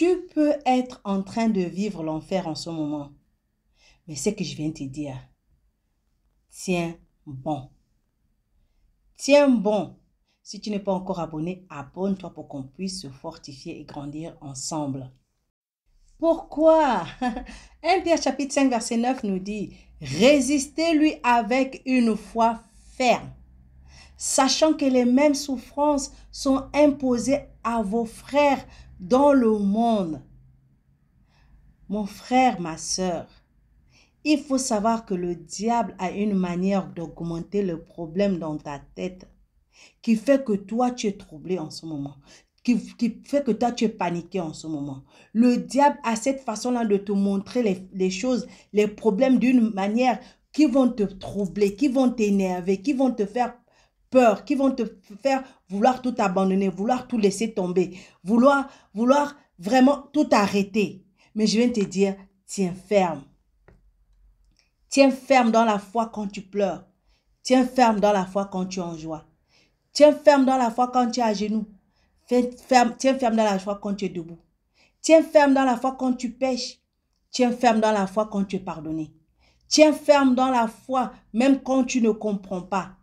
Tu peux être en train de vivre l'enfer en ce moment. Mais ce que je viens de te dire, tiens bon. Tiens bon. Si tu n'es pas encore abonné, abonne-toi pour qu'on puisse se fortifier et grandir ensemble. Pourquoi? 1 Pierre chapitre 5 verset 9 nous dit, résistez-lui avec une foi ferme, sachant que les mêmes souffrances sont imposées à vos frères dans le monde. Mon frère, ma sœur, il faut savoir que le diable a une manière d'augmenter le problème dans ta tête qui fait que toi, tu es troublé en ce moment, qui fait que toi, tu es paniqué en ce moment. Le diable a cette façon-là de te montrer les choses, les problèmes d'une manière qui vont te troubler, qui vont t'énerver, qui vont te faire peur, qui vont te faire vouloir tout abandonner, vouloir tout laisser tomber, vouloir vraiment tout arrêter. Mais je viens te dire, tiens ferme. Tiens ferme dans la foi quand tu pleures. Tiens ferme dans la foi quand tu es en joie. Tiens ferme dans la foi quand tu es à genoux. Tiens ferme dans la foi quand tu es debout. Tiens ferme dans la foi quand tu pêches. Tiens ferme dans la foi quand tu es pardonné. Tiens ferme dans la foi même quand tu ne comprends pas.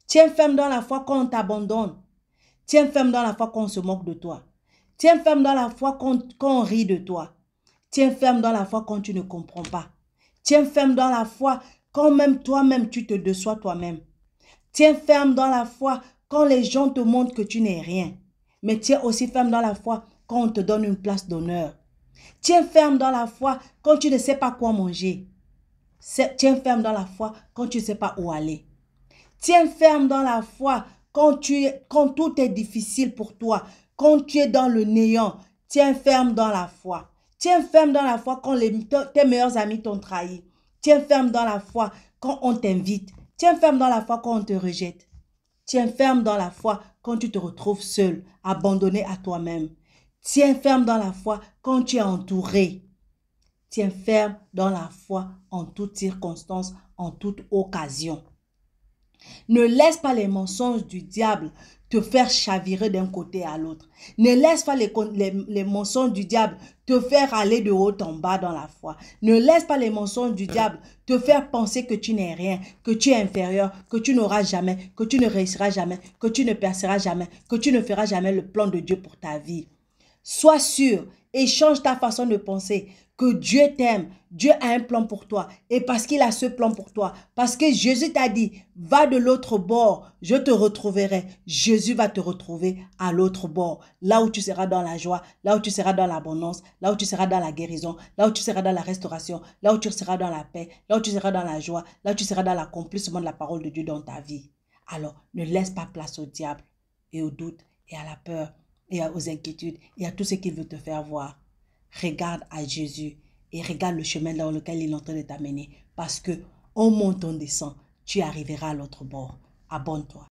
Tiens ferme dans la foi quand on t'abandonne. Tiens ferme dans la foi quand on se moque de toi. Tiens ferme dans la foi quand on rit de toi. Tiens ferme dans la foi quand tu ne comprends pas. Tiens ferme dans la foi quand même toi-même tu te déçois toi-même. Tiens ferme dans la foi quand les gens te montrent que tu n'es rien. Mais tiens aussi ferme dans la foi quand on te donne une place d'honneur. Tiens ferme dans la foi quand tu ne sais pas quoi manger. Tiens ferme dans la foi quand tu ne sais pas où aller. Tiens ferme dans la foi quand tout est difficile pour toi, quand tu es dans le néant. Tiens ferme dans la foi. Tiens ferme dans la foi quand tes meilleurs amis t'ont trahi. Tiens ferme dans la foi quand on t'invite. Tiens ferme dans la foi quand on te rejette. Tiens ferme dans la foi quand tu te retrouves seul, abandonné à toi-même. Tiens ferme dans la foi quand tu es entouré. Tiens ferme dans la foi en toutes circonstances, en toute occasion. Ne laisse pas les mensonges du diable te faire chavirer d'un côté à l'autre. Ne laisse pas les mensonges du diable te faire aller de haut en bas dans la foi. Ne laisse pas les mensonges du diable te faire penser que tu n'es rien, que tu es inférieur, que tu n'auras jamais, que tu ne réussiras jamais, que tu ne perceras jamais, que tu ne feras jamais le plan de Dieu pour ta vie. Sois sûr et change ta façon de penser que Dieu t'aime. Dieu a un plan pour toi. Et parce qu'il a ce plan pour toi, parce que Jésus t'a dit, va de l'autre bord, je te retrouverai. Jésus va te retrouver à l'autre bord. Là où tu seras dans la joie, là où tu seras dans l'abondance, là où tu seras dans la guérison, là où tu seras dans la restauration, là où tu seras dans la paix, là où tu seras dans la joie, là où tu seras dans l'accomplissement de la parole de Dieu dans ta vie. Alors, ne laisse pas place au diable et au doute et à la peur et aux inquiétudes et à tout ce qu'il veut te faire voir. Regarde à Jésus et regarde le chemin dans lequel il est en train de t'amener. Parce que on monte, on descend, tu arriveras à l'autre bord. Abonne-toi.